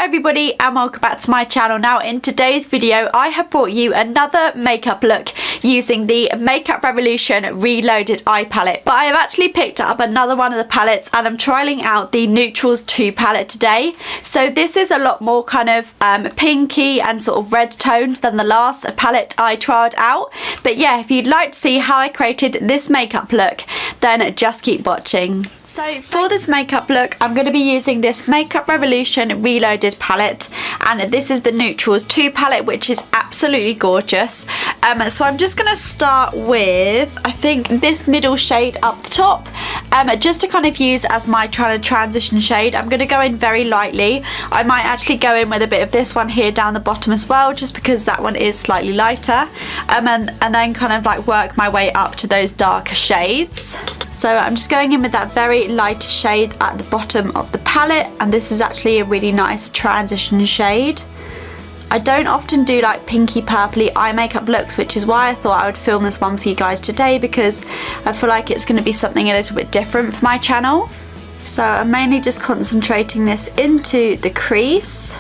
everybody and welcome back to my channel. Now in today's video I have brought you another makeup look using the Makeup Revolution Reloaded Eye Palette. But I have actually picked up another one of the palettes and I'm trialling out the Newtrals 2 palette today. So this is a lot more kind of pinky and sort of red toned than the last palette I trialed out. But yeah, if you'd like to see how I created this makeup look, then just keep watching. So for this makeup look, I'm going to be using this Makeup Revolution Reloaded palette, and this is the Newtrals 2 palette, which is absolutely gorgeous. So I'm just going to start with, I think, this middle shade up the top, just to kind of use as my transition shade. I'm going to go in very lightly. I might actually go in with a bit of this one here down the bottom as well, just because that one is slightly lighter, and then kind of like work my way up to those darker shades. So I'm just going in with that very lighter shade at the bottom of the palette, and this is actually a really nice transition shade. I don't often do like pinky purpley eye makeup looks, which is why I thought I would film this one for you guys today, because I feel like it's going to be something a little bit different for my channel. So I'm mainly just concentrating this into the crease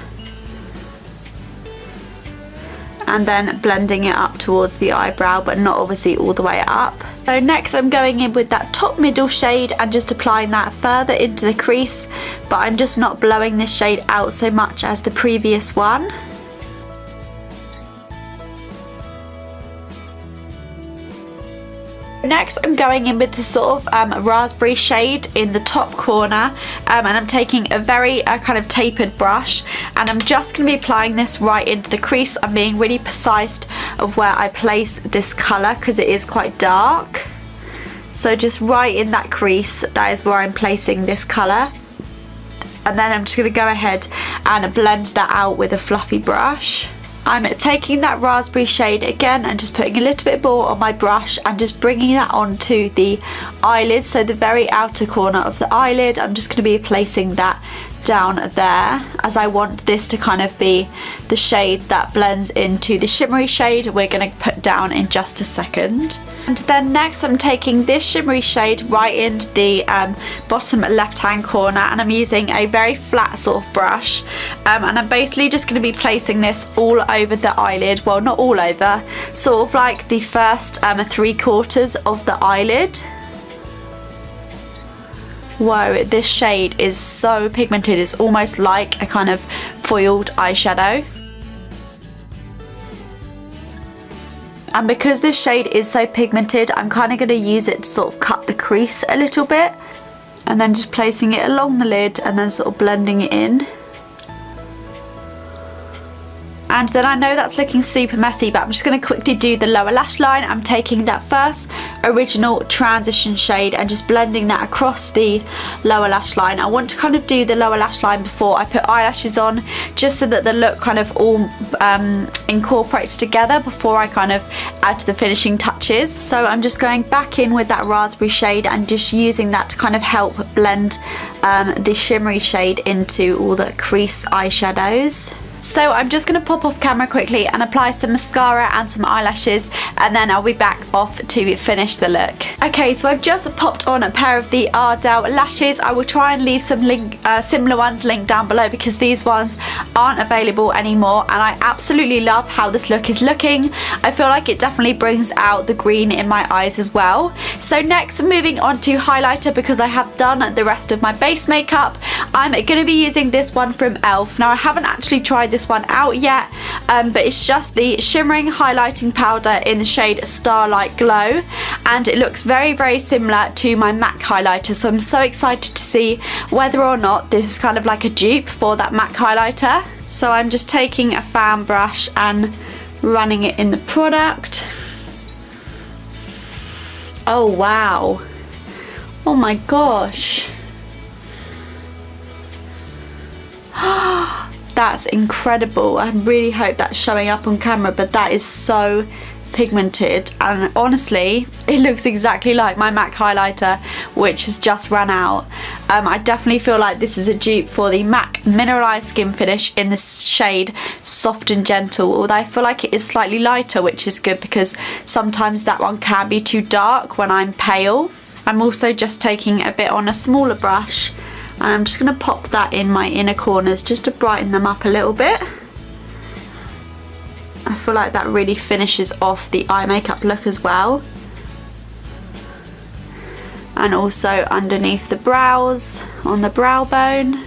and then blending it up towards the eyebrow, but not obviously all the way up. So next I'm going in with that top middle shade and just applying that further into the crease, but I'm just not blowing this shade out so much as the previous one. Next I'm going in with this sort of raspberry shade in the top corner, and I'm taking a very kind of tapered brush, and I'm just going to be applying this right into the crease. I'm being really precise of where I place this colour because it is quite dark. So just right in that crease, that is where I'm placing this colour. And then I'm just going to go ahead and blend that out with a fluffy brush. I'm taking that raspberry shade again and just putting a little bit more on my brush and just bringing that onto the eyelid, so the very outer corner of the eyelid. I'm just going to be placing that down there, as I want this to kind of be the shade that blends into the shimmery shade we're going to put down in just a second. And then next I'm taking this shimmery shade right into the bottom left hand corner, and I'm using a very flat sort of brush, and I'm basically just going to be placing this all over the eyelid. Well, not all over, sort of like the first 3/4 of the eyelid. Whoa, this shade is so pigmented, it's almost like a kind of foiled eyeshadow. And because this shade is so pigmented, I'm kind of going to use it to sort of cut the crease a little bit, and then just placing it along the lid and then sort of blending it in. And then I know that's looking super messy, but I'm just going to quickly do the lower lash line. I'm taking that first original transition shade and just blending that across the lower lash line. I want to kind of do the lower lash line before I put eyelashes on, just so that the look kind of all incorporates together before I kind of add the finishing touches. So I'm just going back in with that raspberry shade and just using that to kind of help blend the shimmery shade into all the crease eyeshadows. So I'm just going to pop off camera quickly and apply some mascara and some eyelashes, and then I'll be back off to finish the look. Okay, so I've just popped on a pair of the Ardell lashes. I will try and leave some similar ones linked down below, because these ones aren't available anymore, and I absolutely love how this look is looking. I feel like it definitely brings out the green in my eyes as well. So next, moving on to highlighter, because I have done the rest of my base makeup. I'm going to be using this one from e.l.f. Now I haven't actually tried this one out yet, but it's just the shimmering highlighting powder in the shade Starlight Glow, and it looks very, very similar to my MAC highlighter. So I'm so excited to see whether or not this is kind of like a dupe for that MAC highlighter. So I'm just taking a fan brush and running it in the product. Oh wow, oh my gosh. That's incredible. I really hope that's showing up on camera, but that is so pigmented, and honestly it looks exactly like my MAC highlighter, which has just run out. I definitely feel like this is a dupe for the MAC Mineralized Skin Finish in the shade Soft and Gentle, although I feel like it is slightly lighter, which is good because sometimes that one can be too dark when I'm pale. I'm also just taking a bit on a smaller brush And I'm just going to pop that in my inner corners just to brighten them up a little bit. I feel like that really finishes off the eye makeup look as well. And also underneath the brows, on the brow bone.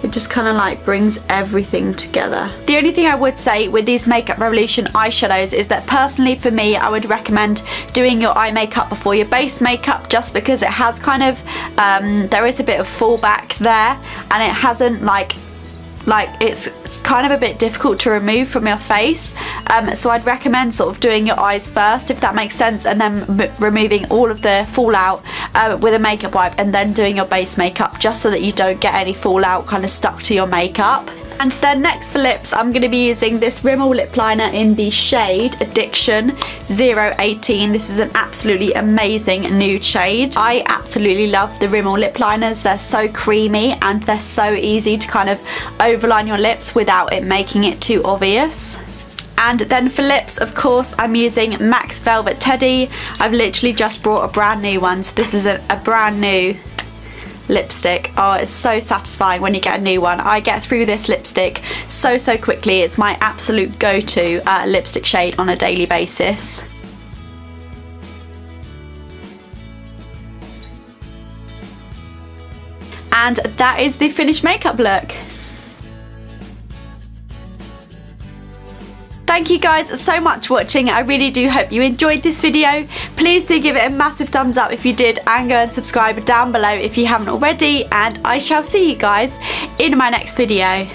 It just kind of like brings everything together. The only thing I would say with these Makeup Revolution eyeshadows is that personally for me, I would recommend doing your eye makeup before your base makeup, just because it has kind of, there is a bit of fallback there, and it hasn't like it's kind of a bit difficult to remove from your face, so I'd recommend sort of doing your eyes first, if that makes sense, and then removing all of the fallout with a makeup wipe, and then doing your base makeup, just so that you don't get any fallout kind of stuck to your makeup. And then next for lips, I'm going to be using this Rimmel Lip Liner in the shade Addiction 018. This is an absolutely amazing nude shade. I absolutely love the Rimmel Lip Liners. They're so creamy and they're so easy to kind of overline your lips without it making it too obvious. And then for lips, of course, I'm using MAC's Velvet Teddy. I've literally just brought a brand new one, so this is a brand new lipstick. Oh, it's so satisfying when you get a new one. I get through this lipstick so quickly. It's my absolute go-to lipstick shade on a daily basis. And that is the finished makeup look. Thank you guys so much for watching. I really do hope you enjoyed this video. Please do give it a massive thumbs up if you did, and go and subscribe down below if you haven't already, and I shall see you guys in my next video.